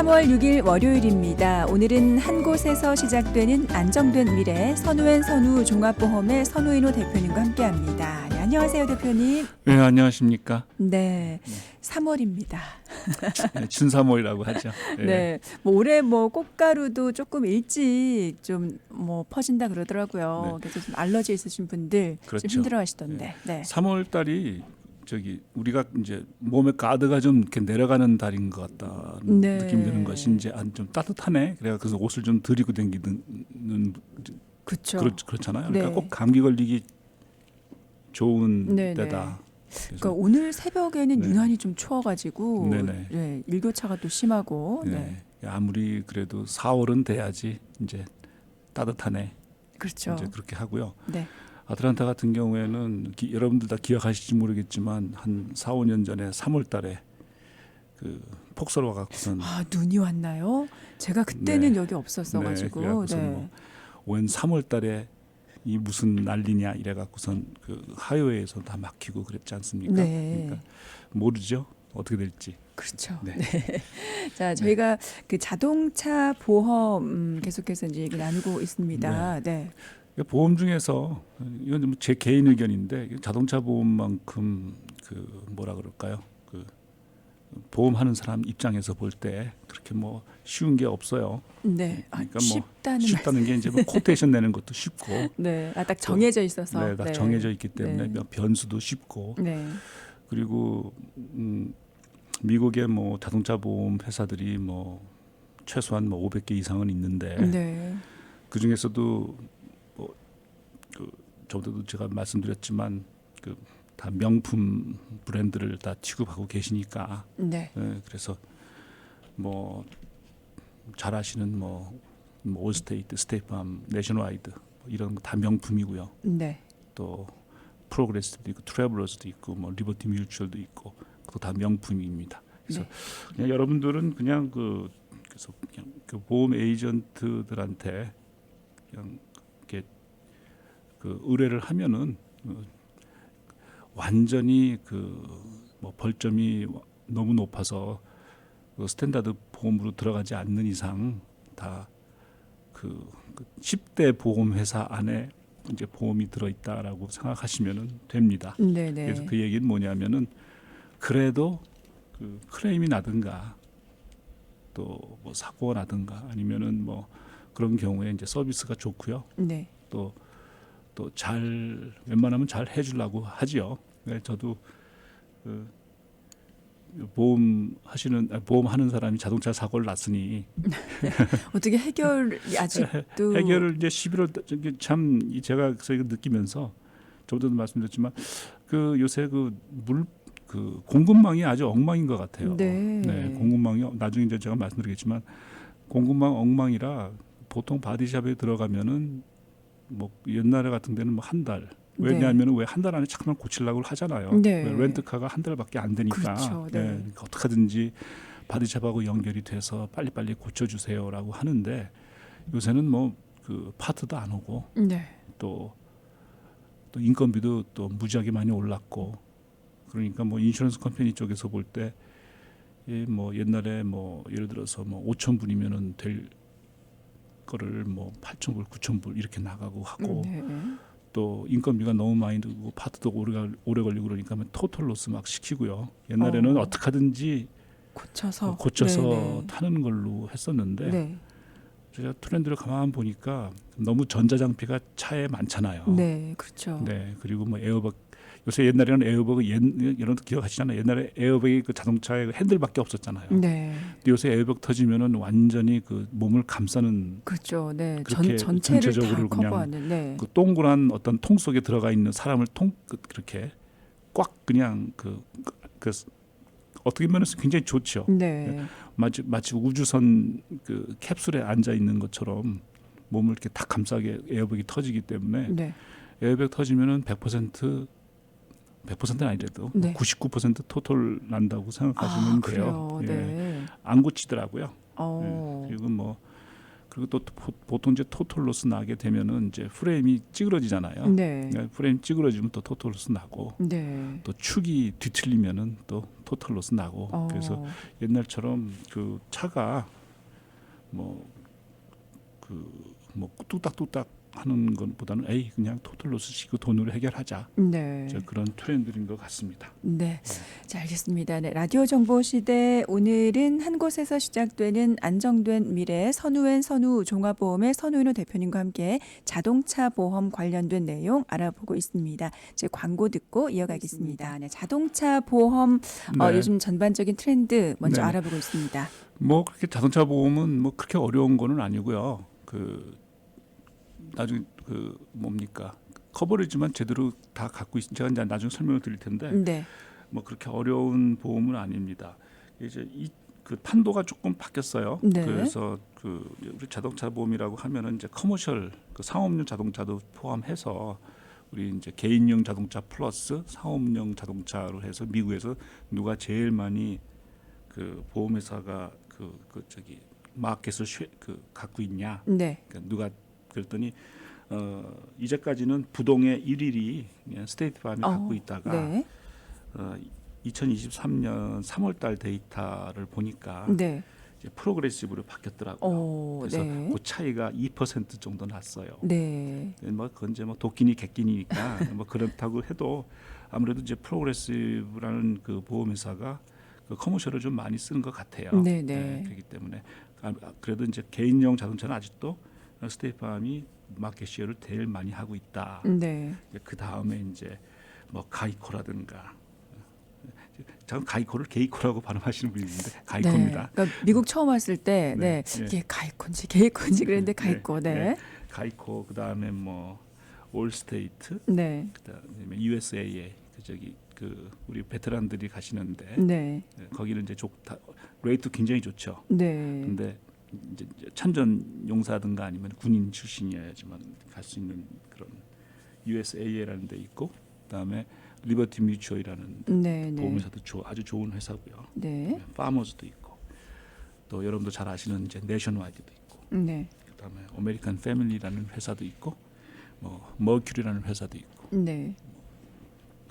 3월 6일 월요일입니다. 오늘은 한 곳에서 시작되는 안정된 미래 선우앤 선우 종합보험의 선우인호 대표님과 함께합니다. 네, 안녕하세요 대표님. 네, 안녕하십니까. 네, 3월입니다. 춘삼월이라고 하죠. 네, 뭐 올해 뭐 꽃가루도 조금 일찍 좀 뭐 퍼진다 그러더라고요. 그래서 좀 알러지 있으신 분들 그렇죠. 좀 힘들어하시던데. 네. 3월 달이 우리가 이제 몸의 가드가 좀 이렇게 내려가는 달인 것 같다는 네. 느낌이 드는 것이 이제 좀 따뜻하네. 그래서 옷을 좀 들이고 다니는 그렇죠. 그렇잖아요. 그러니까 네. 꼭 감기 걸리기 좋은 네, 때다. 그러니까 오늘 새벽에는 네. 유난히 좀 추워가지고 네네. 네, 일교차가 또 심하고 네. 아무리 그래도 4월은 돼야지 이제 따뜻하네. 그렇죠. 이제 그렇게 하고요. 네. 아틀란타 같은 경우에는 여러분들 다 기억하실지 모르겠지만 한 4, 5년 전에 3월 달에 그 폭설 와갖고선 눈이 왔나요? 제가 그때는 네. 여기 없었어가지고. 네. 뭐 웬 3월 달에 이 무슨 난리냐 이래갖고선 그 하이웨이에서 다 막히고 그랬지 않습니까? 네. 그러니까 모르죠 어떻게 될지. 그렇죠. 네. 자, 저희가 그 자동차 보험 계속해서 이제 얘기 나누고 있습니다. 네. 보험 중에서 이건 제 개인 의견인데 자동차 보험만큼 그 뭐라 그럴까요? 그 보험하는 사람 입장에서 볼 때 그렇게 뭐 쉬운 게 없어요. 네. 그러니까 쉽다는 게 이제 뭐 코테이션 내는 것도 쉽고, 네. 딱 정해져 있어서. 네, 딱 정해져 있기 때문에 네. 변수도 쉽고, 네. 그리고 미국의 뭐 자동차 보험 회사들이 뭐 최소한 뭐 500개 이상은 있는데 네. 그 중에서도 뭐 저도 제가 말씀드렸지만 다 명품 브랜드를 다 취급하고 계시니까. 네. 그래서 뭐 잘 아시는 뭐 올스테이트, 스테이트팜, 내셔널와이드 이런 거 다 명품이고요. 네. 또 프로그레스도 있고 트래블러스도 있고 뭐 리버티 뮤추얼도 있고 그것도 다 명품입니다. 그래서 네. 그냥 여러분들은 그냥 그래서 그냥 그 보험 에이전트들한테 그냥 이렇게 그 의뢰를 하면은 완전히 뭐 벌점이 너무 높아서 그 스탠다드 보험으로 들어가지 않는 이상 다 그 10대 보험 회사 안에 이제 보험이 들어있다라고 생각하시면 됩니다. 네네. 그래서 그 얘기는 뭐냐면은 그래도 그 클레임이 나든가 또 뭐 사고가 나든가 아니면은 뭐 그런 경우에 이제 서비스가 좋고요. 네. 또 잘 웬만하면 잘 해주려고 하지요. 네, 저도 보험하는 사람이 자동차 사고를 났으니 어떻게 해결이 아직도 해결을 이제 11월 참 제가 그래서 이거 느끼면서 저번에도 말씀드렸지만 요새 공급망이 아주 엉망인 것 같아요. 네. 공급망이 나중에 이제 제가 말씀드리겠지만 공급망 엉망이라 보통 바디샵에 들어가면은 뭐 옛날에 같은 데는 뭐 한 달. 왜냐하면 왜 한 달 안에 차만 고치려고 하잖아요. 네. 렌트카가 한 달밖에 안 되니까. 그렇죠. 네. 그러니까 어떻게든지 바디샵하고 연결이 돼서 빨리빨리 고쳐주세요라고 하는데 요새는 뭐 그 파트도 안 오고 네. 또 인건비도 또 무지하게 많이 올랐고 그러니까 뭐 인슈런스 컴퍼니 쪽에서 볼 때 뭐 옛날에 뭐 예를 들어서 뭐 5,000불이면은 될 거를 뭐 8,000불, 9,000불 이렇게 나가고 하고 네. 또 인건비가 너무 많이 들고 파트도 오래 걸리고 그러니까 토탈 로스 막 시키고요. 옛날에는 어떻게 하든지 고쳐서 네네. 타는 걸로 했었는데 네. 제가 트렌드를 가만 보니까 너무 전자장비가 차에 많잖아요. 네, 그렇죠. 네, 그리고 뭐 에어백 요새 옛날에는 에어백이 이런 거 기억하시잖아요. 옛날에 에어백이 그 자동차에 핸들밖에 없었잖아요. 네. 근데 요새 에어백 터지면은 완전히 그 몸을 감싸는 그렇죠. 네. 그렇게 전체를 전체적으로 다 그냥 커버하는. 네. 그 동그란 어떤 통 속에 들어가 있는 사람을 그렇게 꽉 그냥 어떻게 보면 굉장히 좋죠. 네. 마치 우주선 그 캡슐에 앉아 있는 것처럼 몸을 이렇게 다 감싸게 에어백이 터지기 때문에 네. 에어백 터지면은 100%는 아니래도 네. 99% 토탈 난다고 생각하시면 돼요. 그래요. 네. 안 고치더라고요. 어. 그리고 뭐 그리고 또 보통 이제 토탈 로스 나게 되면은 이제 프레임이 찌그러지잖아요. 네. 그러니까 프레임 찌그러지면 또 토탈 로스 나고 네. 또 축이 뒤틀리면은 또 토탈 로스 나고 그래서 옛날처럼 그 차가 뭐 뚝딱뚝딱 하는 것보다는 에이 그냥 토탈 로스 시고 돈으로 해결하자. 네. 그런 트렌드인 것 같습니다. 네. 자, 알겠습니다. 네, 라디오 정보 시대 오늘은 한 곳에서 시작되는 안정된 미래 선우앤 선우 종합보험의 선우인호 대표님과 함께 자동차 보험 관련된 내용 알아보고 있습니다. 이제 광고 듣고 이어가겠습니다. 네, 자동차 보험 네. 요즘 전반적인 트렌드 먼저 네. 알아보고 있습니다. 뭐 그렇게 자동차 보험은 뭐 그렇게 어려운 거는 아니고요. 나중에 뭡니까 커버리지만 제대로 다 갖고 제가 이제 나중에 설명을 드릴 텐데 네. 뭐 그렇게 어려운 보험은 아닙니다. 이제 그 판도가 조금 바뀌었어요. 네. 그래서 우리 자동차 보험이라고 하면은 이제 커머셜 상업용 자동차도 포함해서 우리 이제 개인용 자동차 플러스 상업용 자동차로 해서 미국에서 누가 제일 많이 그 보험회사가 마켓을 갖고 있냐. 네. 그러니까 누가 그랬더니 이제까지는 부동의 1위이 스테이트 팜이 갖고 있다가 네. 2023년 3월달 데이터를 보니까 네. 이제 프로그레시브로 바뀌었더라고요. 그래서 네. 그 차이가 2% 정도 났어요. 네. 뭐 그건 이제 뭐 도끼니 객끼니니까 뭐 그렇다고 해도 아무래도 이제 프로그레시브라는 그 보험회사가 그 커머셜을 좀 많이 쓰는 것 같아요. 네. 그렇기 때문에 그래도 이제 개인용 자동차는 아직도 스테이트팜이 마켓 시어를 제일 많이 하고 있다. 네. 그 다음에 이제 뭐 가이코라든가, 저는 가이코를 게이코라고 발음하시는 분이 있는데 가이코입니다. 네. 그러니까 미국 처음 왔을 때, 네. 이게 가이코인지 게이코인지 그랬는데 가이코, 가이코 그 다음에 뭐 올스테이트, 네, 그다음에 USAA 우리 베테랑들이 가시는데 네, 거기는 이제 레이트 굉장히 좋죠. 네, 근데 이제 참전 용사든가 아니면 군인 출신이어야지만 갈 수 있는 그런 USAA라는 데 있고, 그다음에 리버티 뮤추얼이라는 네, 보험회사도 아주 좋은 회사고요. 네, 파머즈도 있고, 또 여러분도 잘 아시는 이제 내셔널와이드도 있고, 네, 그다음에 아메리칸 패밀리라는 회사도 있고, 뭐 머큐리라는 회사도 있고, 네,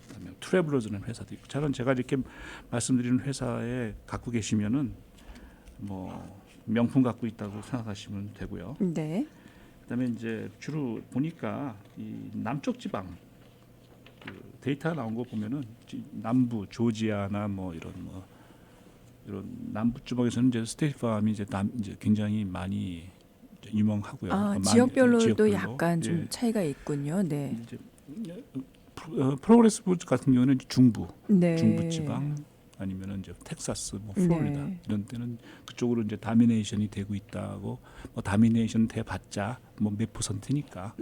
그다음에 트래블러즈라는 회사도 있고. 저는 제가 이렇게 말씀드리는 회사에 갖고 계시면은 뭐 명품 갖고 있다고 생각하시면 되고요. 네, 그다음에 이제 주로 보니까 이 남쪽 지방 데이터 나온 거 보면은 남부 조지아나 뭐 이런 남부 지방에서는 이제 스테이트팜이 이제 굉장히 많이 이제 유명하고요. 지역별로도 약간 좀 차이가 있군요. 네. 이제 프로그레시브 같은 경우는 중부 지방 아니면은 이제 텍사스, 뭐 플로리다 이런 데는 그쪽으로 이제 다미네이션이 되고 있다고, 뭐 다미네이션 돼봤자 뭐 몇 %니까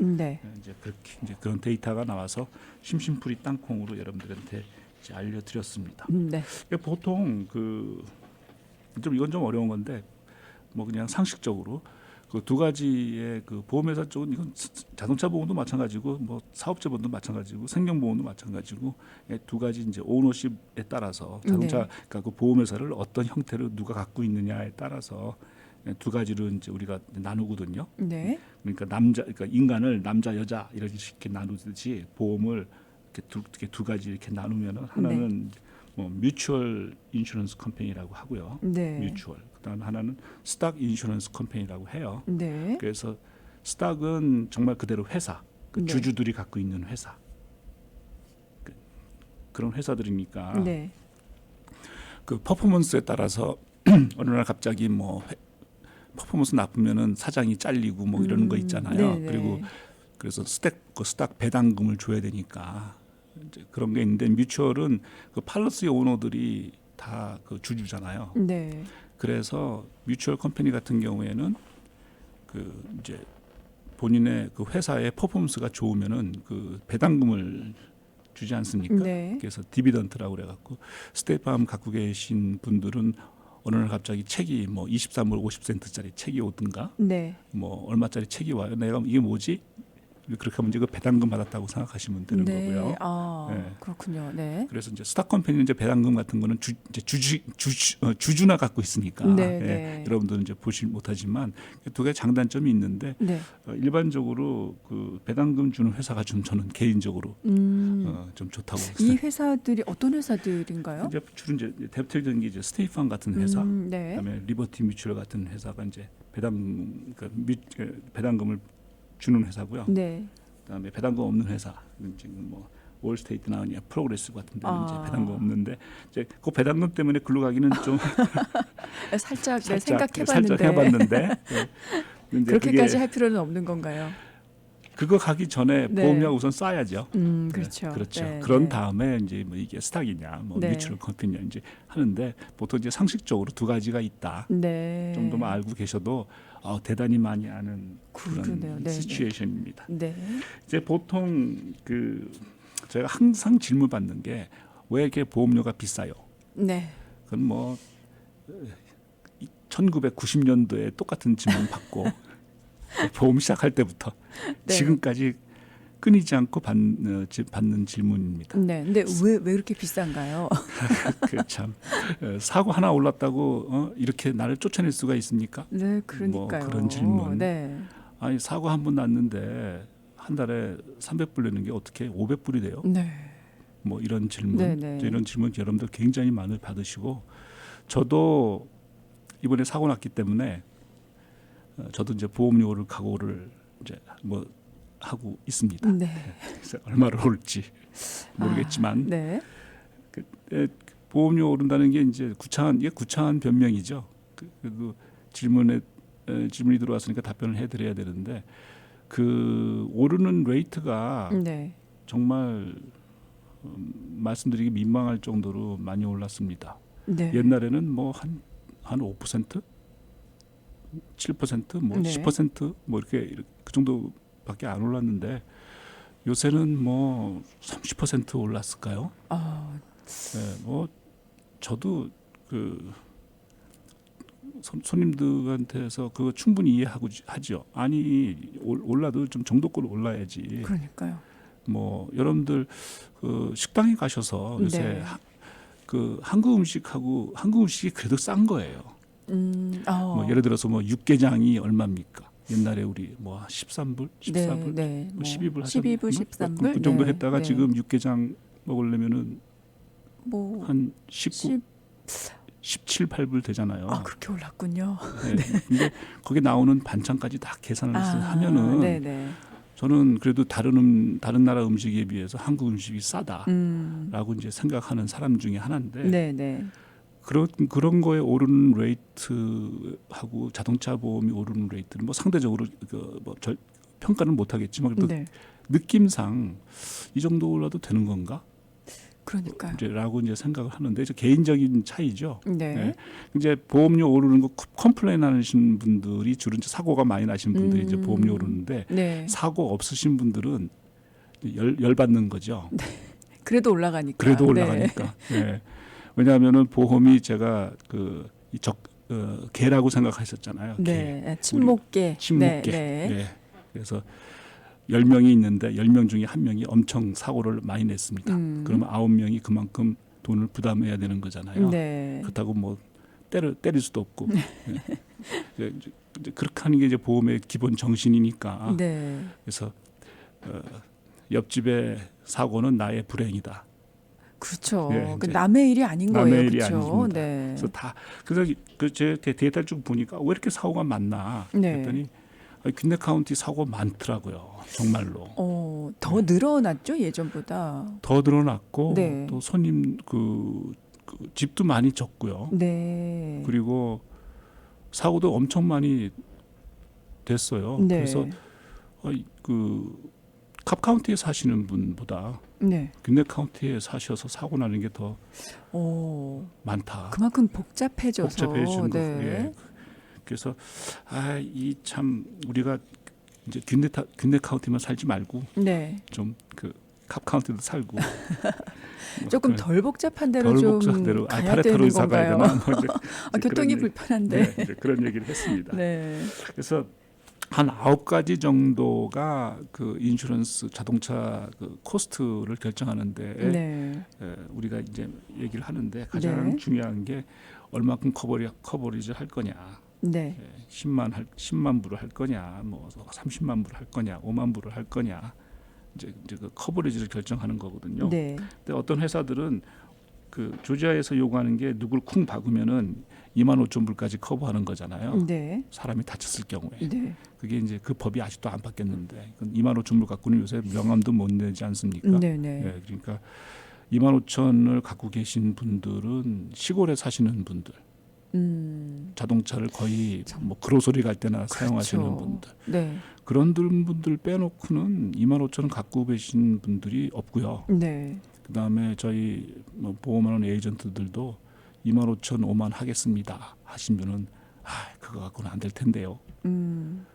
이제 그렇게 이제 그런 데이터가 나와서 심심풀이 땅콩으로 여러분들한테 이제 알려드렸습니다. 네. 보통 이건 좀 어려운 건데 뭐 그냥 상식적으로 그 두 가지의 그 보험회사 쪽은 이건 자동차 보험도 마찬가지고 뭐 사업자 보험도 마찬가지고 생명보험도 마찬가지고 두 가지 이제 오너십에 따라서 자동차 그러니까 그 보험회사를 어떤 형태로 누가 갖고 있느냐에 따라서 두 가지로 이제 우리가 나누거든요. 네. 그러니까 인간을 남자 여자 이렇게 나누듯이 보험을 이렇게 두 가지 이렇게 나누면은 하나는 뭐 뮤추얼 인슈런스 컴퍼니라고 하고요. 뮤추얼. 그다음에 하나는 스탁 인슈런스 컴퍼니라고 해요. 그래서 스탁은 정말 그대로 회사, 주주들이 갖고 있는 회사. 그런 회사들이니까 그 퍼포먼스에 따라서 어느 날 갑자기 뭐 퍼포먼스 나쁘면은 사장이 잘리고 뭐 이러는 거 있잖아요. 그리고 그래서 스탁 배당금을 줘야 되니까 이제 그런 게 있는데, 뮤추얼은 그 팔러스 오너들이 다 그 주주잖아요. 그래서 뮤추얼 컴퍼니 같은 경우에는 그 이제 본인의 그 회사의 퍼포먼스가 좋으면은 그 배당금을 주지 않습니까? 그래서 디비던트라고 그래갖고 스테이트팜 갖고 계신 분들은 어느 날 갑자기 책이 뭐 23불 50센트짜리 책이 오든가 뭐 얼마짜리 책이 와요. 내가 이게 뭐지? 그렇게 하면 이제 그 배당금 받았다고 생각하시면 되는 네. 거고요. 아, 네. 그렇군요. 네. 그래서 이제 스타 컴퍼니는 이제 배당금 같은 거는 주주나 갖고 있으니까 네, 예, 네. 여러분들은 이제 보지 못하지만 두 가지 장단점이 있는데 네. 일반적으로 그 배당금 주는 회사가 좀 저는 개인적으로 좀 좋다고 이 회사들이 어떤 회사들인가요? 이제 주로 이제 대표적인 게 이제 스테이팜 같은 회사, 네. 그다음에 리버티 뮤추얼 같은 회사가 이제 배당금을 주는 회사고요. 네. 그다음에 배당금 없는 회사, 지금 뭐 월스테이트나 프로그레스 같은 데는 이제 아. 배당금 없는데 이제 그 배당금 때문에 글로 가기는 좀 살짝 네, 살짝 생각해봤는데 해봤는데 네. 근데 그렇게까지 그게 할 필요는 없는 건가요? 그거 가기 전에 네. 보험료 우선 쌓아야죠. 그렇죠. 네, 그렇죠. 네, 그런 네. 다음에 이제 뭐 이게 스탁이냐, 뭐 네. 뮤추얼 컴퍼니냐 이제 하는데 보통 이제 상식적으로 두 가지가 있다. 네. 정도만 알고 계셔도 대단히 많이 아는 그러네요. 그런 네, 시츄에이션입니다. 네. 이제 보통 그 제가 항상 질문 받는 게 왜 이렇게 보험료가 비싸요? 네. 그건 뭐 1990년도에 똑같은 질문 받고 보험 시작할 때부터 네. 지금까지 끊이지 않고 받는 질문입니다. 네. 근데 왜 이렇게 비싼가요? 그 참 사고 하나 올랐다고 이렇게 나를 쫓아낼 수가 있습니까? 네, 그러니까요. 뭐 그런 질문. 네. 아니 사고 한 번 났는데 한 달에 300불 내는 게 어떻게 500불이 돼요? 네. 뭐 이런 질문, 네, 네. 이런 질문 여러분들 굉장히 많이 받으시고 저도 이번에 사고 났기 때문에 저도 이제 보험료를 각오를 이제 뭐 하고 있습니다. 네. 그래서 얼마를 올지 모르겠지만 네. 보험료 오른다는 게 이제 구차한 변명이죠. 그래도 질문이 들어왔으니까 답변을 해드려야 되는데 그 오르는 레이트가 네. 정말 말씀드리기 민망할 정도로 많이 올랐습니다. 네. 옛날에는 뭐 한 5%, 7%, 뭐 네. 10%뭐 이렇게 그 정도밖에 안 올랐는데 요새는 뭐 30% 올랐을까요? 아, 네, 뭐 저도 그 손님들한테서 그거 충분히 이해하고 하죠. 아니 올라도 좀 정도껏 올라야지. 그러니까요. 뭐 여러분들 그 식당에 가셔서 요새 네. 그 한국 음식이 그래도 싼 거예요. 뭐 예를 들어서 뭐 육개장이 얼마입니까? 옛날에 우리 뭐 13불, 14불, 네. 뭐 12불 12불, 13불 그 정도 네. 했다가 네. 지금 육개장 먹으려면은 뭐 한 19, 17, 8불 되잖아요. 그렇게 올랐군요. 네. 근데 거기 나오는 반찬까지 다 계산을 하면은 네네. 저는 그래도 다른 나라 음식에 비해서 한국 음식이 싸다라고 이제 생각하는 사람 중에 하나인데 네네. 그런 거에 오르는 레이트하고 자동차 보험이 오르는 레이트는 뭐 상대적으로 평가는 못 하겠지만 그래도 네. 느낌상 이 정도 올라도 되는 건가? 그러니까요. 라고 이제 생각을 하는데 이제 개인적인 차이죠. 네. 네. 이제 보험료 오르는 거 컴플레인 하시는 분들이 주로 이제 사고가 많이 나신 분들이 이제 보험료 오르는데 네. 사고 없으신 분들은 열 받는 거죠. 그래도 올라가니까. 그래도 네. 올라가니까. 네. 왜냐하면은 보험이 제가 개라고 생각하셨잖아요. 네. 침묵계. 침묵계. 네. 네. 그래서 10명이 있는데 10명 중에 한 명이 엄청 사고를 많이 냈습니다. 그러면 9명이 그만큼 돈을 부담해야 되는 거잖아요. 네. 그렇다고 뭐 때릴 수도 없고. 네. 이제 그렇게 하는 게 이제 보험의 기본 정신이니까. 네. 그래서 옆집의 사고는 나의 불행이다. 그렇죠. 네, 그 이제 남의 일이 아닌 거예요. 남의 일이 그렇죠. 아닙니다. 네. 그래서 제 데이터를 쭉 보니까 왜 이렇게 사고가 많나 네. 했더니 균내 카운티 사고 많더라고요. 정말로. 더 늘어났죠 예전보다. 더 늘어났고 네. 또 손님 그 집도 많이 적고요. 네. 그리고 사고도 엄청 많이 됐어요. 네. 그래서 캅 카운티에 사시는 분보다 네. 균내 카운티에 사셔서 사고 나는 게 더 많다. 그만큼 복잡해져서. 복잡해지는 네. 거. 예. 그래서 이 참 우리가 이제 균내 카운티만 살지 말고 네. 좀 캅 카운티도 살고 조금 덜 복잡한 데로 덜 좀 복잡한 데로 가야 파레타로 되는 이사 가야 건가요? 되나? 뭐 이제 교통이 그런 불편한데. 이제 그런 얘기를 했습니다. 네. 그래서 한 9가지 정도가 그 인슈런스 자동차 그 코스트를 결정하는데 네. 우리가 이제 얘기를 하는데 가장 네. 중요한 게 얼마큼 커버리지를 할 거냐. 네. 10만 불을 할 거냐, 뭐 30만 불을 할 거냐, 5만 불을 할 거냐. 이제 그 커버리지를 결정하는 거거든요. 네. 근데 어떤 회사들은 그 조지아에서 요구하는 게 누굴 쿵 박으면은 2만 5천 불까지 커버하는 거잖아요. 네. 사람이 다쳤을 경우에. 네. 그게 이제 그 법이 아직도 안 바뀌었는데 2만 5천 불 갖고는 요새 명함도 못 내지 않습니까? 네. 네. 예, 그러니까 2만 5천을 갖고 계신 분들은 시골에 사시는 분들, 자동차를 거의 뭐 그로소리 갈 때나 사용하시는 그렇죠. 분들, 네. 그런 분들 빼놓고는 2만 5천을 갖고 계신 분들이 없고요. 네. 그다음에 저희 뭐 보험하는 에이전트들도 2만 5천 5만 하겠습니다 하시면은 그거 갖고는 안 될 텐데요.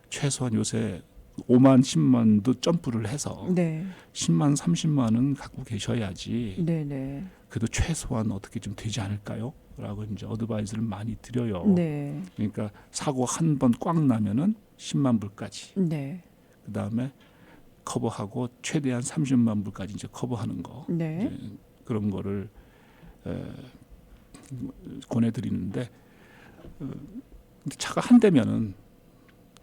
최소한 요새 5만 10만도 점프를 해서 네. 10만 30만은 갖고 계셔야지 네. 네. 그래도 최소한 어떻게 좀 되지 않을까요? 라고 이제 어드바이스를 많이 드려요. 네. 그러니까 사고 한 번 꽉 나면은 10만 불까지. 네. 그다음에 커버하고 최대한 30만 불까지 이제 커버하는 거. 네. 이제 그런 거를 권해드리는데 근데 차가 한 대면은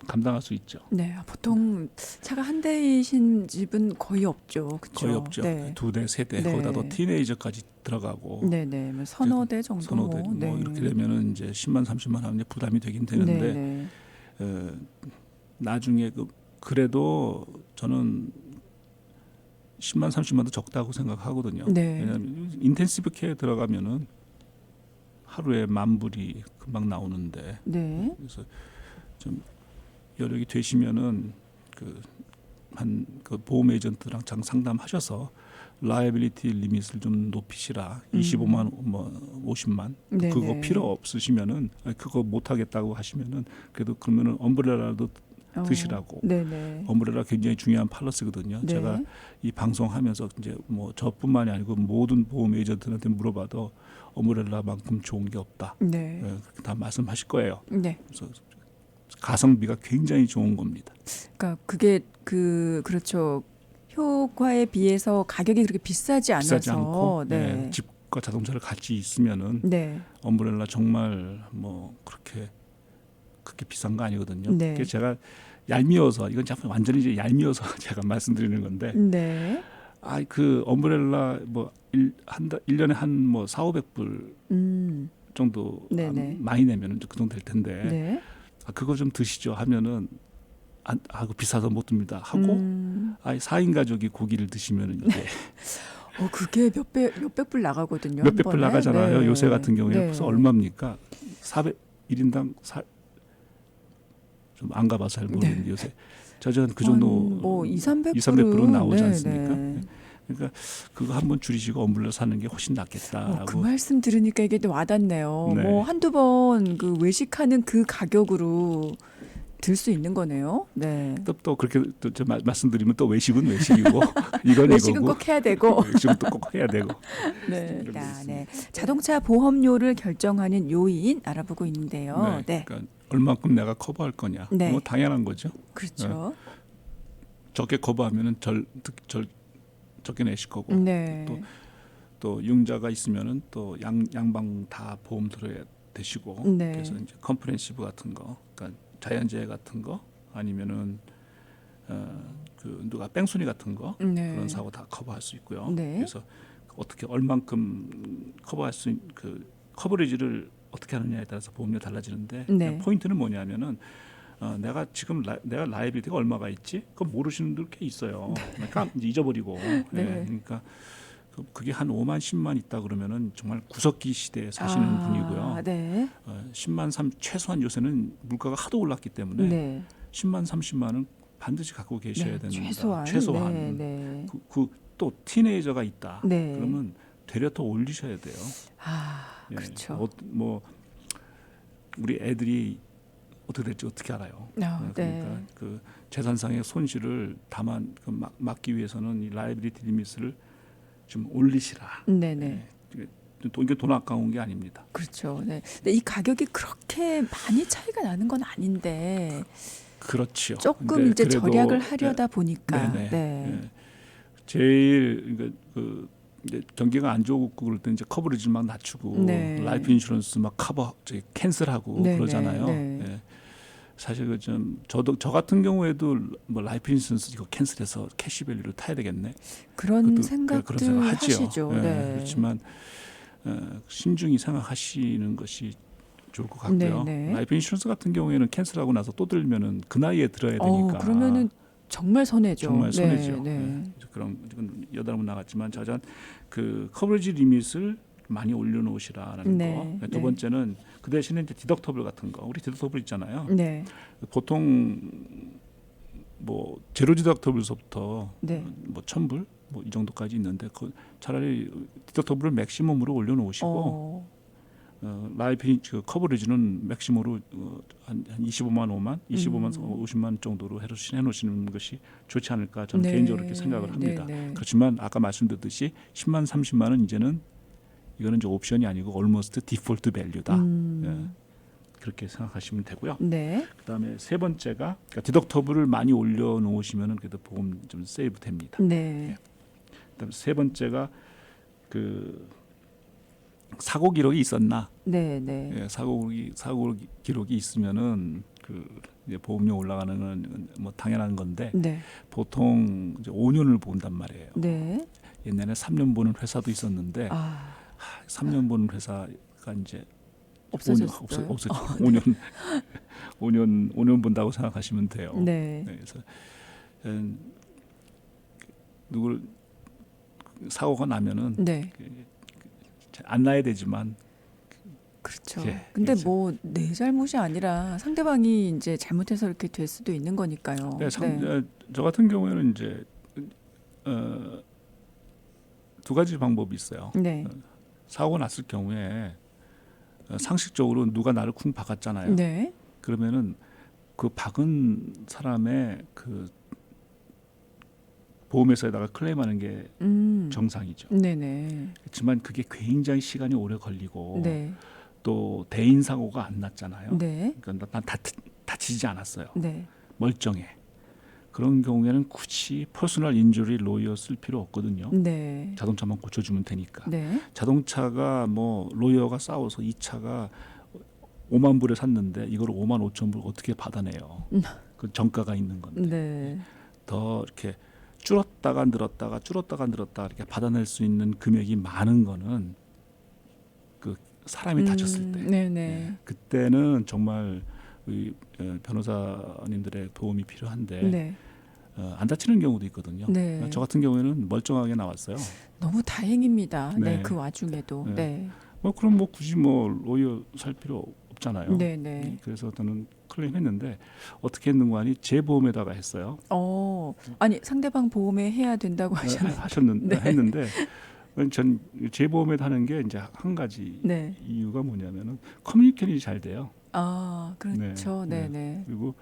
감당할 수 있죠. 네. 보통 차가 한 대이신 집은 거의 없죠. 그렇죠? 거의 없죠. 네. 2대, 3대, 네. 거기다 더 티네이저까지 들어가고 네, 네. 뭐 서너 대 정도 서너 대, 뭐. 뭐 이렇게 되면은 이제 10만, 30만 하면 이제 부담이 되긴 되는데 네, 네. 나중에 그래도 저는 10만, 30만도 적다고 생각하거든요. 네. 왜냐하면 인텐시브 케어에 들어가면은 하루에 10,000불이 금방 나오는데 네. 그래서 좀 여력이 되시면은 그 보험 에이전트랑 장 상담하셔서 라이빌리티 리밋을 좀 높이시라. 25만 뭐 50만 네, 그거 네. 필요 없으시면은 그거 못 하겠다고 하시면은 그래도 그러면은 엄브렐라도 드시라고. 네, 네. 엄브렐라 굉장히 중요한 팔러스거든요. 네. 제가 이 방송하면서 이제 뭐 저뿐만이 아니고 모든 보험 에이전트한테 물어봐도 엄브렐라만큼 좋은 게 없다. 네. 그렇게 다 말씀하실 거예요. 네. 그래서 가성비가 굉장히 좋은 겁니다. 그러니까 그게 그렇죠. 효과에 비해서 가격이 그렇게 비싸지 않아서 비싸지 않고 네. 집과 자동차를 같이 있으면은 네. 엄브렐라 정말 뭐 그렇게 비싼 거 아니거든요. 네. 그게 제가 얄미워서 이건 참 완전히 이제 얄미워서 제가 말씀드리는 건데 네. 그 엄브렐라 뭐 1년에 한 뭐 4,500불 정도 네네. 많이 내면은 그 정도 될 텐데 네. 그거 좀 드시죠 하면은 그거 비싸서 못 듭니다 하고 4인 가족이 고기를 드시면은 이게 그게 몇백 불 나가거든요. 몇백 불 나가잖아요. 네. 요새 같은 경우에 네. 그래서 얼마입니까? 1인당 좀 안 가봐서 잘 모르겠는데 네. 요새 저는 그 정도 뭐 200~300불은 나오지 네, 않습니까? 네. 그러니까 그거 한번 줄이시고 엄브렐라 사는 게 훨씬 낫겠다라고. 그 말씀 들으니까 이게 또 와닿네요. 네. 뭐 한두 번 그 외식하는 그 가격으로 들 수 있는 거네요. 네. 또 그렇게 또 말씀드리면 또 외식은 외식이고 이건 외식은 이거고 꼭 해야 되고. 외식은 또 꼭 해야 되고. 네. 이런 게 있습니다. 네. 자동차 보험료를 결정하는 요인 알아보고 있는데요. 네. 그러니까 얼마큼 내가 커버할 거냐. 네. 뭐 당연한 거죠. 그렇죠. 적게 커버하면은 적게 내실 거고. 네. 또 융자가 있으면은 또 양방 다 보험 들어야 되시고. 네. 그래서 이제 컴프렌시브 같은 거, 그러니까 자연재해 같은 거 아니면은 누가 뺑소니 같은 거 네. 그런 사고 다 커버할 수 있고요. 네. 그래서 어떻게 얼만큼 커버할 수 커버리지를 어떻게 하느냐에 따라서 보험료 달라지는데 네. 포인트는 뭐냐면은 내가 지금 내가 라이빌리티가 얼마가 있지? 그건 모르시는 분들 꽤 있어요. 그러니까 이제 잊어버리고. 네. 그러니까 그게 한 5만 10만 있다 그러면은 정말 구석기 시대에 사시는 분이고요. 네. 10만 3 최소한 요새는 물가가 하도 올랐기 때문에 네. 10만 30만은 반드시 갖고 계셔야 네. 된다. 최소한. 네. 네. 또 티네이저가 있다. 네. 그러면 되려 더 올리셔야 돼요. 그렇죠. 뭐 우리 애들이 어떻게 될지 어떻게 알아요. 그러니까 네. 그 재산상의 손실을 막기 위해서는 이 라이빌리티 리밋을 좀 올리시라. 네네. 이게 돈 아까운 게 아닙니다. 그렇죠. 네. 근데 이 가격이 그렇게 많이 차이가 나는 건 아닌데 그렇죠. 조금 근데 이제 그래도 절약을 하려다 보니까. 네네. 네. 예. 제일 그러니까 그 이제 경기가 안 좋고 그럴 때 이제 커버리지 막 낮추고 네. 라이프 인슈런스 막 캔슬하고 네, 그러잖아요. 네, 네. 예. 사실 그 좀 저 같은 경우에도 뭐 라이프 인슈런스 이거 캔슬해서 캐시밸류를 타야 되겠네. 그런 그것도 생각들 그런 생각 하지요. 하시죠. 예. 네. 그렇지만 신중히 생각하시는 것이 좋을 것 같고요. 네, 네. 라이프 인슈런스 같은 경우에는 캔슬하고 나서 또 들면은 그 나이에 들어야 되니까 그러면은 정말 손해죠. 정말 손해죠. 네, 네. 예. 그럼 이건 여덟 번 나갔지만 자잔 그 커버리지 리밋을 많이 올려놓으시라라는 네, 거. 네. 두 번째는 그 대신에 이제 디덕터블 같은 거. 우리 디덕터블 있잖아요. 네. 보통 뭐 제로 디덕터블서부터 네. 뭐 1,000불 뭐 이 정도까지 있는데 그 차라리 디덕터블을 맥시멈으로 올려놓으시고 라이프 그 커버리지는 맥시멈으로 한 25만 5만, 25만 50만 정도로 해놓으시는 것이 좋지 않을까 저는 네. 개인적으로 그렇게 생각을 합니다. 네, 네. 그렇지만 아까 말씀드렸듯이 10만 30만은 이제는 이거는 이제 옵션이 아니고 almost 디폴트 밸류다. 예. 그렇게 생각하시면 되고요. 네. 그다음에 세 번째가 그러니까 디덕터블을 많이 올려놓으시면은 그래도 보험 좀 세이브 됩니다. 네. 그다음에 세 번째가 그 사고 기록이 있었나? 네, 네. 예, 사고 기록이 있으면은 그 이제 보험료 올라가는 건 뭐 당연한 건데 네. 보통 이제 5년을 본단 말이에요. 네. 옛날에 3년 보는 회사도 있었는데 아, 3년 보는 회사가 이제 없어졌어요. 없어졌죠. 5년 본다고 생각하시면 돼요. 네. 네, 그래서 누굴 사고가 나면은 네. 안 나야 되지만 그렇죠. 예, 근데 그렇죠. 뭐 내 잘못이 아니라 상대방이 이제 잘못해서 이렇게 될 수도 있는 거니까요. 네, 저 같은 경우에는 이제 두 가지 방법이 있어요. 네. 사고가 났을 경우에 상식적으로 누가 나를 쿵 박았잖아요. 네. 그러면은 그 박은 사람의 그 보험회사에다가 클레임하는 게 정상이죠. 네네. 그렇지만 그게 굉장히 시간이 오래 걸리고 네. 또 대인 사고가 안 났잖아요. 네. 그러니까 난 다치지 않았어요. 네. 멀쩡해. 그런 경우에는 굳이 퍼스널 인주리 로이어 쓸 필요 없거든요. 네. 자동차만 고쳐주면 되니까. 네. 자동차가 뭐 로이어가 싸워서 이 차가 5만 불에 샀는데 이걸 5만 5천 불 어떻게 받아내요? 그 정가가 있는 건데. 네. 더 이렇게 줄었다가 늘었다가 이렇게 받아낼 수 있는 금액이 많은 거는 그 사람이 다쳤을 때. 네네. 예, 그때는 정말 우리 변호사님들의 도움이 필요한데 네. 안 다치는 경우도 있거든요. 네. 저 같은 경우에는 멀쩡하게 나왔어요. 너무 다행입니다. 네. 네. 그 와중에도. 네. 네. 그럼 뭐 굳이 뭐 로이어 살 필요 없잖아요. 네네. 그래서 저는 클레임했는데 어떻게 했는가 하니 제 보험에다가 했어요. 아니 상대방 보험에 해야 된다고 하셨는데. 했는데 전 제 보험에다 하는 게 이제 한 가지 네. 이유가 뭐냐면은 커뮤니케이션이 잘 돼요. 아, 그렇죠. 네. 네네. 그리고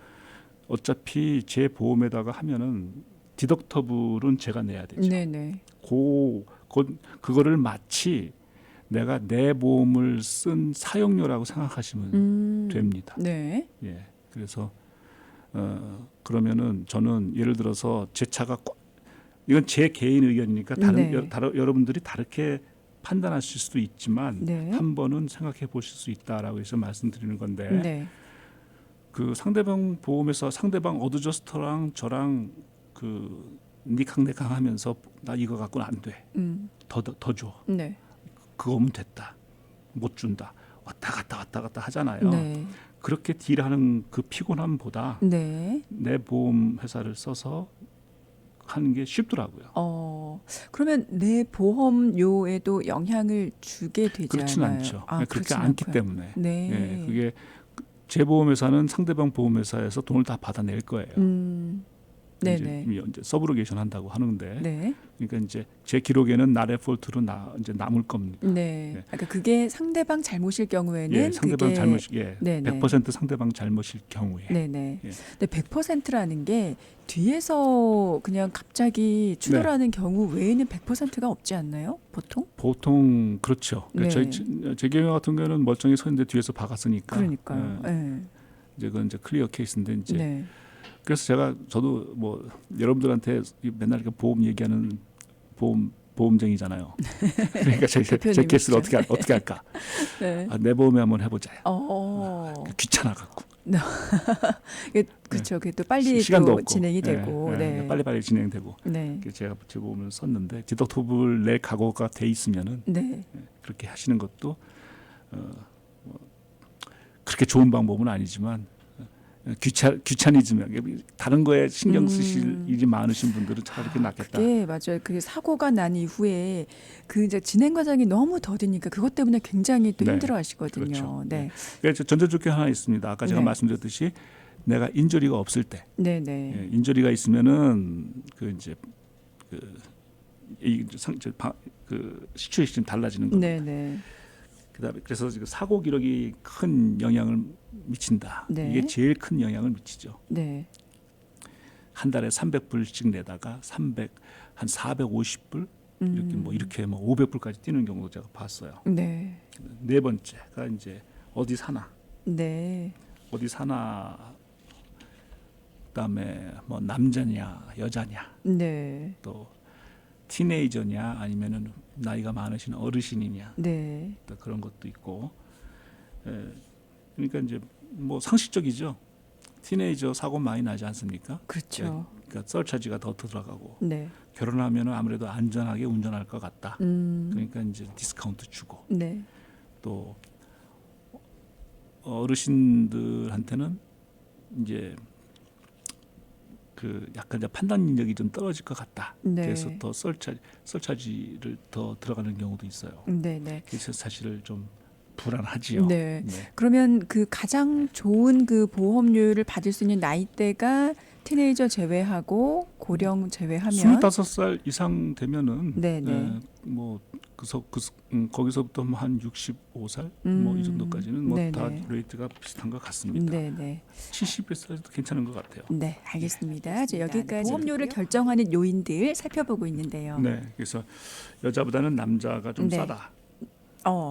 어차피 제 보험에다가 하면은 디덕터블은 제가 내야 되죠. 네네. 그거를 마치 내가 내 보험을 쓴 사용료라고 생각하시면 됩니다. 네. 예. 그래서 그러면은 저는 예를 들어서 제 차가 이건 제 개인 의견이니까 네. 여러분들이 다르게 판단하실 수도 있지만 네. 한 번은 생각해 보실 수 있다라고 해서 말씀드리는 건데 네. 그 상대방 보험에서 상대방 어드저스터랑 저랑 그 니캉네캉 하면서 나 이거 갖고는 안 돼. 더 줘. 네. 그거면 됐다. 못 준다. 왔다 갔다 하잖아요. 네. 그렇게 딜하는 그 피곤함보다 네. 내 보험 회사를 써서 하는 게 쉽더라고요. 그러면 내 보험료에도 영향을 주게 되지 그렇지는 않아요? 않죠. 아, 그렇게 그렇진 않기 않고요. 때문에. 네. 예, 그게 제 보험회사는 상대방 보험회사에서 돈을 다 받아낼 거예요. 네네. 이제 서브로게이션 한다고 하는데, 네. 그러니까 이제 제 기록에는 나의 폴트로 이제 남을 겁니다. 네. 네. 그러니까 그게 상대방 잘못일 경우에는 예, 상대방 그게 잘못이 네네. 100% 상대방 잘못일 경우에. 네네. 예. 근데 100%라는 게 뒤에서 그냥 갑자기 추돌하는 경우 외에는 100%가 없지 않나요? 보통? 보통 그렇죠. 네. 제 경우 같은 경우는 멀쩡히 서 있는데 뒤에서 박았으니까. 그러니까요. 예. 네. 이제 그건 이제 클리어 케이스인데 이제 네. 그래서 저도 뭐 여러분들한테 맨날 이렇게 보험 얘기하는 보험쟁이잖아요. 그러니까 제 케이스를 어떻게 할까? 네. 내 보험에 한번 해보자. 귀찮아 갖고. 그렇죠. 그게 또 빨리 시간도 또 없고. 진행이 되고, 네. 빨리빨리 진행되고. 네. 제가 제 보험을 썼는데 디덕토블 낼 각오가 돼 있으면은 네. 그렇게 하시는 것도 뭐 그렇게 좋은 방법은 아니지만 귀차니즘에 다른 거에 신경 쓰실 일이 많으신 분들은 차라리 이렇게 낫겠다. 그게 맞아요. 그 사고가 난 이후에 그 이제 진행 과정이 너무 더디니까 그것 때문에 굉장히 또 네. 힘들어하시거든요. 그렇죠. 네. 그래서 전제조건 하나 있습니다. 아까 제가 네. 말씀드렸듯이 내가 인저리가 없을 때, 네, 네. 인저리가 있으면은 그 시츄에이션이 달라지는 겁니다. 네, 네. 그다음에 그래서 사고 기록이 큰 영향을 미친다. 네. 이게 제일 큰 영향을 미치죠. 네. 한 달에 300불씩 내다가 한 450불 이렇게 500불까지 뛰는 경우도 제가 봤어요. 네. 네 번째가 이제 어디 사나. 네. 어디 사나. 그다음에 뭐 남자냐 여자냐. 네. 또 티네이저냐 아니면은 나이가 많으신 어르신이냐. 네. 또 그런 것도 있고. 그러니까 이제 뭐 상식적이죠. 티네이저 사고 많이 나지 않습니까? 그렇죠. 그러니까 서차지가 더 들어가고 네. 결혼하면은 아무래도 안전하게 운전할 것 같다. 그러니까 이제 디스카운트 주고 네. 또 어르신들한테는 이제 그 약간 이제 판단 능력이 좀 떨어질 것 같다. 네. 그래서 더 설차지를 더 들어가는 경우도 있어요. 네, 네. 그래서 사실 좀 불안하지요. 네. 그러면 그 가장 좋은 그 보험료를 받을 수 있는 나이대가 티네이저 제외하고 고령 제외하면 25살 이상 되면은 네, 네. 뭐 거기서부터 뭐 한 65살 뭐 이 정도까지는 뭐 네, 다 네. 레이트가 비슷한 것 같습니다. 네, 네. 70살도 괜찮은 것 같아요. 네, 알겠습니다. 이제 여기까지 보험료를 결정하는 요인들 살펴보고 있는데요. 네, 그래서 여자보다는 남자가 좀 네. 싸다.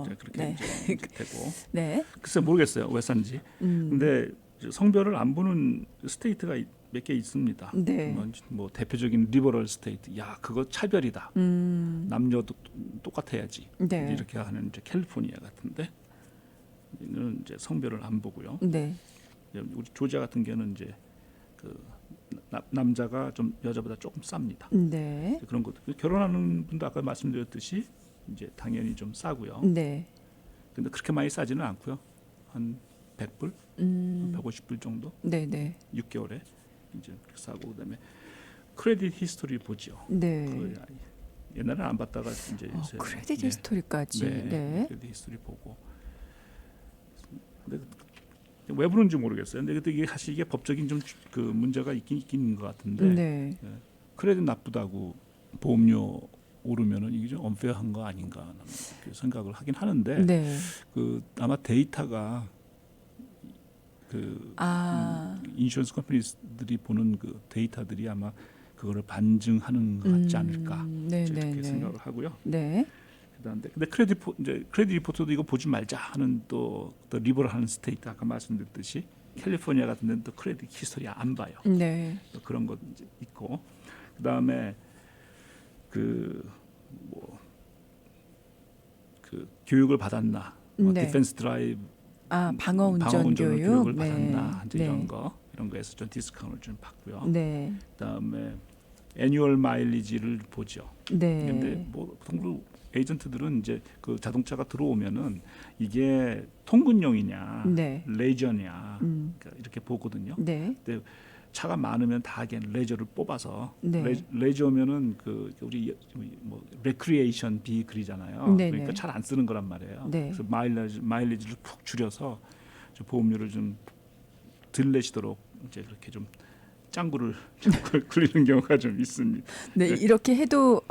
이제 그렇게 네. 이제 되고. 네. 글쎄 모르겠어요 왜 싼지. 근데 성별을 안 보는 스테이트가 몇 개 있습니다. 네. 뭐 대표적인 리버럴 스테이트. 야 그거 차별이다. 남녀도 똑같아야지. 네. 이렇게 하는 이제 캘리포니아 같은데 이는 이제 성별을 안 보고요. 네. 우리 조지아 같은 경우는 이제 그 남자가 좀 여자보다 조금 쌉니다. 네. 그런 것도 결혼하는 분도 아까 말씀드렸듯이 이제 당연히 좀 싸고요. 네. 근데 그렇게 많이 싸지는 않고요. 한 100불, 150불 정도. 네, 네. 6개월에 이제 싸고 그다음에 크레딧 히스토리 보죠. 네. 옛날에 안 봤다가 이제 요새 크레딧 히스토리까지. 네. 크레딧 히스토리 보고. 근데 왜 부른지 모르겠어요. 근데 이게 사실 이게 법적인 좀 그 문제가 있긴 있는 것 같은데. 네. 크레딧 나쁘다고 보험료 오르면은 이게 좀 언페어한 거 아닌가 하는 생각을 하긴 하는데 네. 그 아마 데이터가 그 인슈런스 컴퍼니들이 보는 그 데이터들이 아마 그거를 반증하는 것 같지 않을까 네, 이렇게 네, 생각을 하고요. 네. 근데 크레딧 리포트도 이거 보지 말자 하는 또 리버럴하는 스테이트 아까 말씀드렸듯이 캘리포니아 같은 데는 또 크레딧 히스토리 안 봐요. 네. 또 그런 것 있고 그다음에 그 교육을 받았나 네. 디펜스 드라이브 방어 운전 교육을 네. 받았나 이제 네. 이런 거에서 좀 디스카운트를 좀 받고요. 네. 그다음에 애뉴얼 마일리지를 보죠. 네. 근데 뭐 보통 에이전트들은 이제 그 자동차가 들어오면은 이게 통근용이냐, 네. 레저냐 그러니까 이렇게 보거든요. 네. 근데 차가 많으면 다 레저를 뽑아서 네. 레저면은 그 우리 뭐 레크리에이션 비클이잖아요. 네, 그러니까 네. 잘 안 쓰는 거란 말이에요. 네. 그래서 마일리지를 푹 줄여서 좀 보험료를 좀 덜 내시도록 이제 그렇게 좀 짱구를 굴리는 경우가 좀 있습니다. 네, 네. 이렇게 해도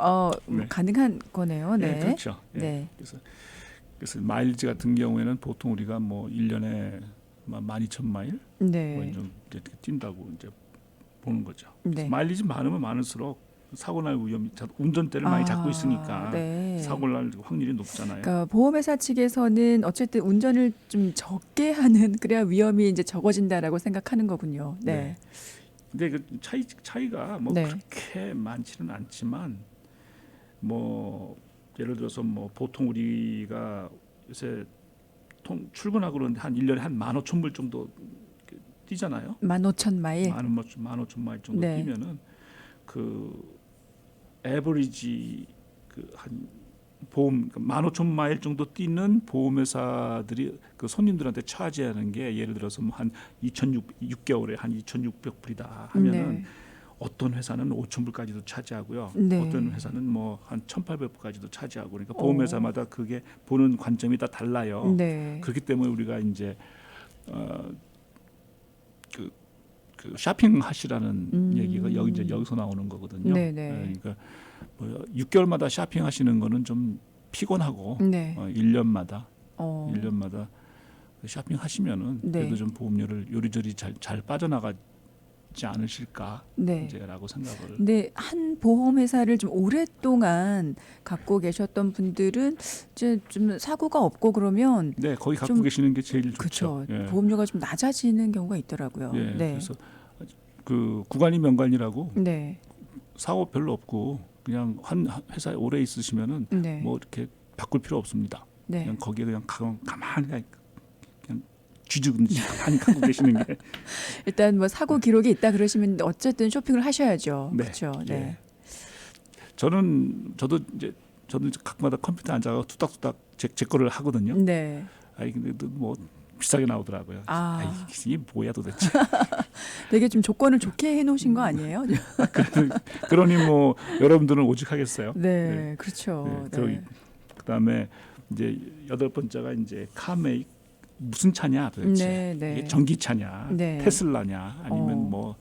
네. 가능한 거네요. 네. 네, 그렇죠. 예. 네. 그래서 마일리지 같은 경우에는 보통 우리가 뭐 1년에 12,000마일 네. 뭐 좀 이렇게 뛴다고 이제 보는 거죠. 네. 마일리지 많으면 많을수록 사고 날 위험이 운전대를 많이 잡고 있으니까 네. 사고 날 확률이 높잖아요. 그러니까 보험회사 측에서는 어쨌든 운전을 좀 적게 하는 그래야 위험이 이제 적어진다라고 생각하는 거군요. 네. 근데 그 차이가 뭐 네. 그렇게 많지는 않지만 뭐 예를 들어서 뭐 보통 우리가 요새 출근하고 그러는데 한 1년에 한 15,000불 정도 뛰잖아요. 15,000마일. 15,000마일 정도 네. 뛰면은 그 에버리지 그 한 보험 15,000마일 정도 뛰는 보험회사들이 그 손님들한테 차지하는 게 예를 들어서 뭐 한 6개월에 한 2,600불이다 하면은 네. 어떤 회사는 5,000불까지도 차지하고요. 네. 어떤 회사는 뭐 한 1,800불까지도 차지하고 그러니까 오. 보험회사마다 그게 보는 관점이 다 달라요. 네. 그렇기 때문에 우리가 이제 그 쇼핑하시라는 얘기가 여기서 나오는 거거든요. 네네. 그러니까 뭐 6개월마다 쇼핑하시는 거는 좀 피곤하고 네. 1년마다 어. 1년마다 쇼핑하시면은 네. 그래도 좀 보험료를 요리조리 잘 빠져나가지 않으실까 네. 이제라고 생각을. 근데 한 보험회사를 좀 오랫동안 갖고 계셨던 분들은 이제 좀 사고가 없고 그러면 네, 거기 갖고 좀 계시는 게 제일 그렇죠. 좋죠. 예. 보험료가 좀 낮아지는 경우가 있더라고요. 예, 네. 그래서 그 구간이 명관이라고 네. 사고 별로 없고 그냥 한 회사에 오래 있으시면은 네. 뭐 이렇게 바꿀 필요 없습니다. 네. 그냥 거기에 그냥 가만히 그냥 쥐죽은지 가만히 갖고 계시는 게 일단 뭐 사고 기록이 있다 그러시면 어쨌든 쇼핑을 하셔야죠. 네. 그렇죠. 네. 예. 저도 이제 가끔마다 컴퓨터 앉아가 뚝딱뚝딱 제 거를 하거든요. 네. 아이 근데 뭐 비싸게 나오더라고요. 아. 아이, 이게 뭐야 도대체. 되게 좀 조건을 좋게 해놓으신 거 아니에요? 그러니 뭐 여러분들은 오직하겠어요. 네, 그렇죠. 네. 그다음에 이제 8번째가 이제 카메이크 무슨 차냐 도대체. 네, 네. 이게 전기차냐, 네. 테슬라냐, 아니면 어. 뭐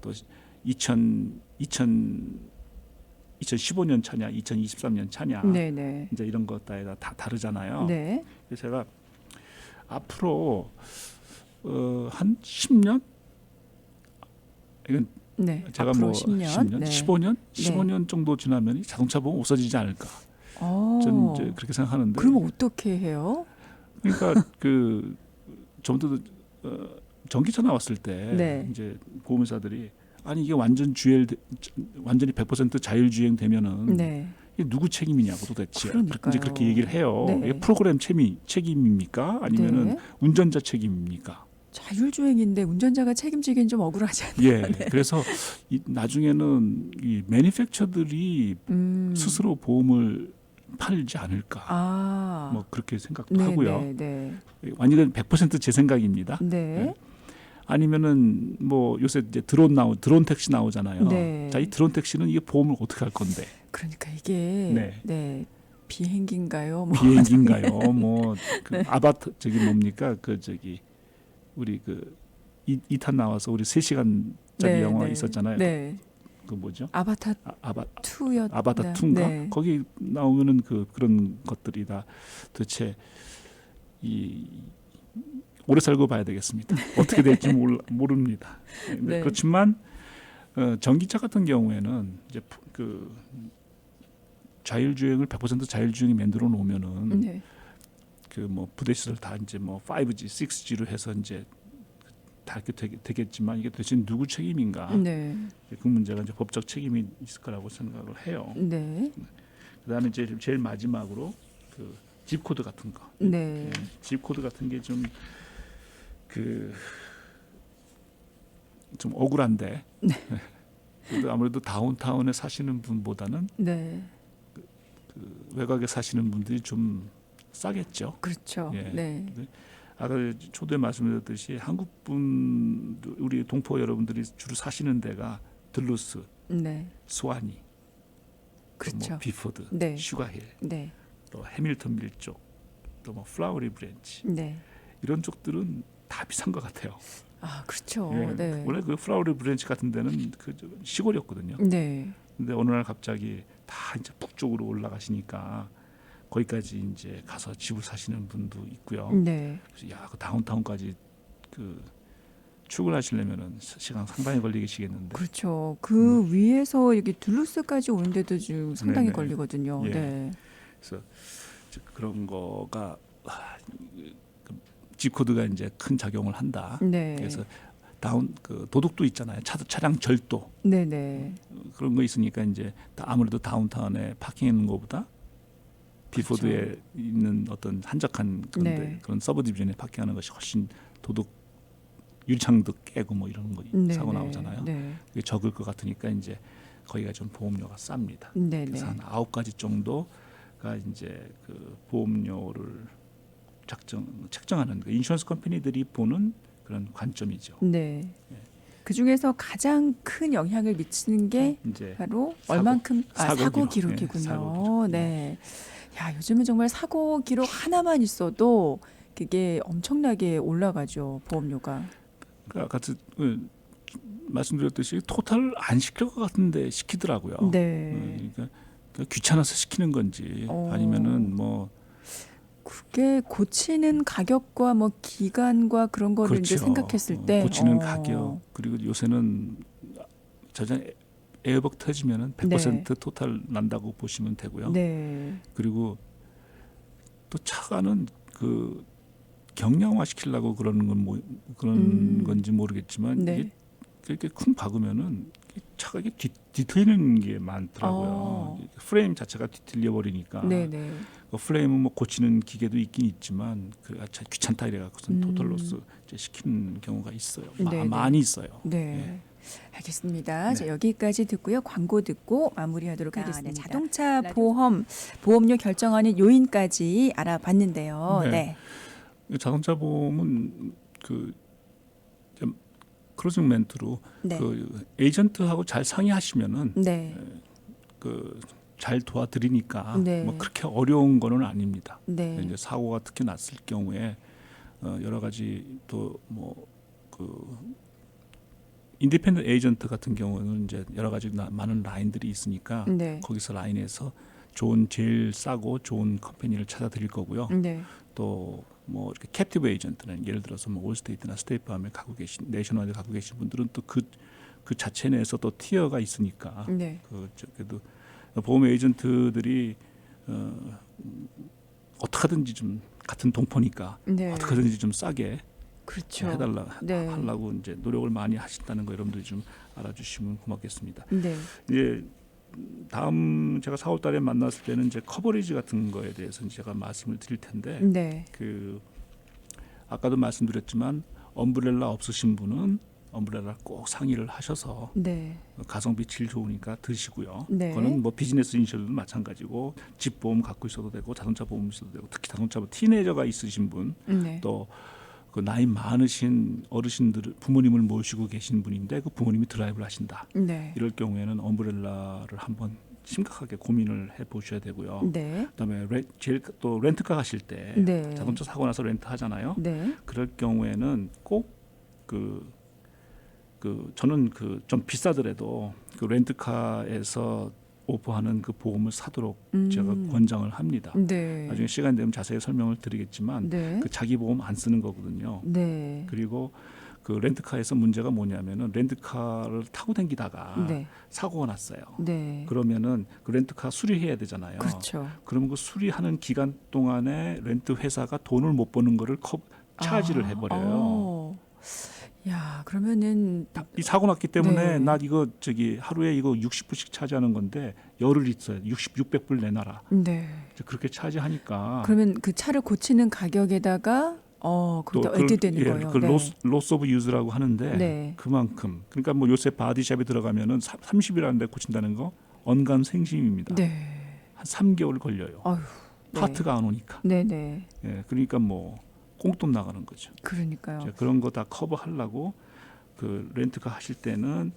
또 2015년 차냐, 2023년 차냐, 네, 네. 이제 이런 것 다 다르잖아요. 네. 그래서 제가 앞으로 한 10년 이건 네. 제가 앞으로 뭐 10년, 네. 15년 정도 지나면 자동차 보험 없어지지 않을까. 저는 이제 그렇게 생각하는데. 그러면 어떻게 해요? 그러니까 그 좀더 전기차 나왔을 때 네. 이제 보험회사들이 아니 이게 완전히 100% 자율주행 되면은 네. 이게 누구 책임이냐고 도대체. 그러니까요. 이제 그렇게 얘기를 해요. 네. 이게 프로그램 책임입니까? 아니면은 네. 운전자 책임입니까? 자율주행인데 운전자가 책임지기는 좀 억울하지 않나요? 예. 그래서 나중에는 이 매니팩처들이 스스로 보험을 팔지 않을까. 아. 뭐 그렇게 생각도 네, 하고요. 네, 네. 완전히 100% 제 생각입니다. 네. 아니면은 뭐 요새 이제 드론 택시 나오잖아요. 네. 자, 이 드론 택시는 이게 보험을 어떻게 할 건데? 그러니까 이게 네. 네. 비행기인가요? 뭐. 비행기인가요? 뭐 그 네. 아바타 저기 뭡니까? 그 저기 우리 그 2탄 나와서 우리 3시간짜리 네, 영화 네. 있었잖아요. 네. 그 뭐죠? 아바타 아바타 2였나? 2인가? 네. 거기 나오면은 그런 것들이 다 도대체 오래 살고 봐야 되겠습니다. 어떻게 될지 모릅니다. 네. 그렇지만 전기차 같은 경우에는 이제 그 자율주행을 100% 자율주행이 만들어 놓으면은 네. 그 뭐 부대시설 다 이제 뭐 5G, 6G로 해서 이제 다 이렇게 되겠지만 이게 도대체 누구 책임인가? 네. 그 문제가 이제 법적 책임이 있을 거라고 생각을 해요. 네. 그다음에 이제 제일 마지막으로 그 집 코드 같은 거. 네. 집 코드 같은 게 좀 좀 억울한데. 네. 그래도 아무래도 다운타운에 사시는 분보다는 네. 그 외곽에 사시는 분들이 좀 싸겠죠. 그렇죠. 예. 네. 아까 초두에 말씀드렸듯이 한국 분 우리 동포 여러분들이 주로 사시는 데가 들루스, 네. 스와니, 그렇죠. 뭐 비포드, 네. 슈가힐, 네. 또 해밀턴빌 쪽, 또 뭐 플라워리 브랜치 네. 이런 쪽들은 다 비싼 것 같아요. 아, 그렇죠. 예. 네. 원래 그 플라워리 브랜치 같은 데는 그 시골이었거든요. 네. 근데 어느 날 갑자기 다 이제 북쪽으로 올라가시니까 거기까지 이제 가서 집을 사시는 분도 있고요. 네. 그래서 야, 그 다운타운까지 그 출근하시려면은 시간 상당히 걸리시겠는데. 그렇죠. 그 위에서 여기 둘루스까지 오는데도 좀 상당히 네네. 걸리거든요. 예. 네. 그래서 그런 거가 집 코드가 이제 큰 작용을 한다. 네. 그래서 그 도둑도 있잖아요. 차량 절도 네네. 그런 거 있으니까 이제 아무래도 다운타운에 파킹하는 것보다 빌포드에 있는 어떤 한적한 네. 그런 서브 디비전에 파킹하는 것이 훨씬 도둑 유리창도 깨고 뭐 이런 거 네네. 사고 나오잖아요. 네. 그게 적을 것 같으니까 이제 거기가 좀 보험료가 쌉니다. 네네. 그래서 한 9가지 정도가 이제 그 보험료를 책정하는 그 인슈런스 컴퍼니들이 보는 그런 관점이죠. 네. 그 중에서 가장 큰 영향을 미치는 게 이제 바로 사고, 얼만큼 사고 사고 기록. 기록이군요. 네, 사고 기록. 네. 야, 요즘은 정말 사고 기록 하나만 있어도 그게 엄청나게 올라가죠, 보험료가. 그러니까 아까 말씀드렸듯이 토탈을 안 시킬 것 같은데 시키더라고요. 네. 그러니까 귀찮아서 시키는 건지 아니면은 뭐 그게 고치는 가격과 뭐 기간과 그런 거를 그렇죠. 이제 생각했을 때 고치는 가격 그리고 요새는 저장 에어백 터지면은 100% 토탈 난다고 보시면 되고요. 네. 그리고 또 차가는 그 경량화 시키려고 그러는 건 뭐 그런 건지 모르겠지만 네. 이게 그렇게 쿵 박으면은 차가 이게 뒤틀리는 게 많더라고요. 프레임 자체가 뒤틀려 버리니까. 네네. 그 프레임은 뭐 고치는 기계도 있긴 있지만 그 귀찮다 이래갖고선 토탈로스 이제 시키는 경우가 있어요. 많이 있어요. 네. 예. 알겠습니다. 네. 자, 여기까지 듣고요. 광고 듣고 마무리하도록 네, 하겠습니다. 자동차 보험료 결정하는 요인까지 알아봤는데요. 네. 자동차 보험은 그 크루징 멘트로 네. 그 에이전트하고 잘 상의하시면은 네. 그 잘 도와드리니까 네. 뭐 그렇게 어려운 거는 아닙니다. 네. 이제 사고가 특히 났을 경우에 여러 가지 또 뭐 그 인디펜던트 에이전트 같은 경우는 이제 여러 가지 많은 라인들이 있으니까 네. 거기서 라인에서 제일 싸고 좋은 컴퍼니를 찾아드릴 거고요. 네. 또 뭐 이렇게 캡티브 에이전트는 예를 들어서 뭐 올스테이트나 스테이트팜에 가고 계신 내셔널에 가고 계신 분들은 또 그 자체 내에서 또 티어가 있으니까 네. 그래도 보험 에이전트들이 어떻게든지 좀 같은 동포니까 네. 어떻게든지 좀 싸게 그렇죠. 해달라 하려고 이제 노력을 많이 하신다는 거 여러분들이 좀 알아주시면 고맙겠습니다. 네. 이제 다음 제가 4월달에 만났을 때는 이제 커버리지 같은 거에 대해서 제가 말씀을 드릴 텐데 네. 그 아까도 말씀드렸지만 엄브렐라 없으신 분은 엄브렐라 꼭 상의를 하셔서 네. 가성비 질 좋으니까 드시고요. 네. 그거는 뭐 비즈니스 인슈런스도 마찬가지고 집 보험 갖고 있어도 되고 자동차 보험 있어도 되고 특히 자동차 티네이저가 있으신 분 네. 또 그 나이 많으신 어르신들 부모님을 모시고 계신 분인데 그 부모님이 드라이브를 하신다. 네. 이럴 경우에는 엄브렐라를 한번 심각하게 고민을 해 보셔야 되고요. 네. 그다음에 제일 또 렌트카 가실 때 네. 자동차 사고 나서 렌트 하잖아요. 네. 그럴 경우에는 꼭 저는 좀 비싸더라도 그 렌트카에서 오퍼하는 그 보험을 사도록 제가 권장을 합니다. 네. 나중에 시간 되면 자세히 설명을 드리겠지만 네. 그 자기 보험 안 쓰는 거거든요. 네. 그리고 그 렌트카에서 문제가 뭐냐면은 렌트카를 타고 다니다가 네. 사고가 났어요. 네. 그러면은 그 렌트카 수리해야 되잖아요. 그렇죠. 그러면 그 수리하는 기간 동안에 렌트 회사가 돈을 못 버는 거를 차지를 해버려요. 야, 그러면은 이 사고 났기 때문에 네. 나 이거 하루에 이거 60불씩 차지하는 건데 열흘 있어요. 600불 내놔라. 네. 그렇게 차지하니까 그러면 그 차를 고치는 가격에다가 그것도 에드되는 거예요. 그 네. 로스 오브 유즈라고 하는데 네. 그만큼 그러니까 뭐 요새 바디샵에 들어가면은 30일하는데 고친다는 거 언감생심입니다. 네. 한 3개월 걸려요. 아유, 네. 파트가 안 오니까. 네네. 예, 그러니까 뭐 꽁돈 나가는 거죠. 그러니까요. 자, 그런 거 다 커버하려고 그 렌트카 하실 때는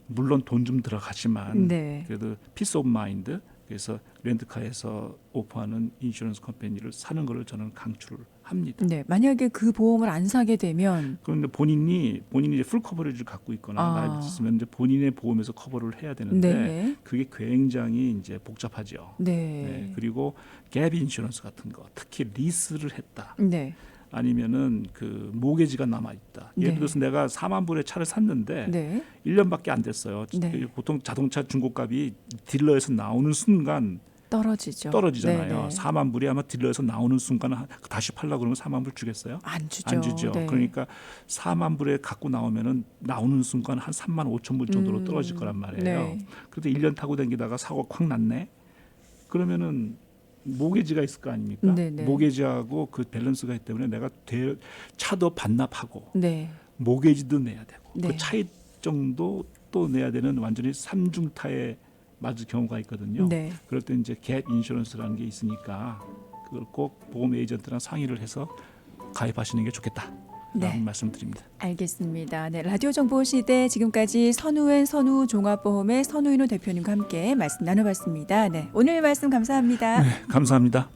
물론 돈 좀 들어가지만 네. 그래도 피스 오브 마인드 그래서 렌트카에서 오퍼하는 인슈런스 컴퍼니를 사는 거를 저는 강추를 합니다. 네. 만약에 그 보험을 안 사게 되면 그런데 본인이 이제 풀 커버리지를 갖고 있거나 나이 있으면 이제 본인의 보험에서 커버를 해야 되는데 네. 그게 굉장히 이제 복잡하죠. 네. 네, 그리고 갭 인슈런스 같은 거 특히 리스를 했다. 네. 아니면은 그 모게지가 남아 있다. 예를 네. 들어서 내가 4만 불의 차를 샀는데 네. 1년밖에 안 됐어요. 네. 보통 자동차 중고값이 딜러에서 나오는 순간 떨어지잖아요. 네네. 4만 불이 아마 딜러에서 나오는 순간 다시 팔려고 그러면 4만 불 주겠어요? 안 주죠. 안 주죠. 네. 그러니까 4만 불에 갖고 나오면은 나오는 순간 한 3만 5천 불 정도로 떨어질 거란 말이에요. 네. 그런데 1년 타고 다니다가 사고 콱 났네. 그러면은 모게지가 있을 거 아닙니까? 네네. 모게지하고 그 밸런스가 있기 때문에 내가 차도 반납하고 네. 모게지도 내야 되고 네. 그 차입정도 또 내야 되는 완전히 삼중타에 맞을 경우가 있거든요. 네. 그럴 때 이제 갭 인슈런스라는 게 있으니까 그걸 꼭 보험 에이전트랑 상의를 해서 가입하시는 게 좋겠다라는 네. 말씀드립니다. 알겠습니다. 네, 라디오 정보 시대 지금까지 선우엔 선우 종합보험의 선우인호 대표님과 함께 말씀 나눠봤습니다. 네, 오늘 말씀 감사합니다. 네, 감사합니다.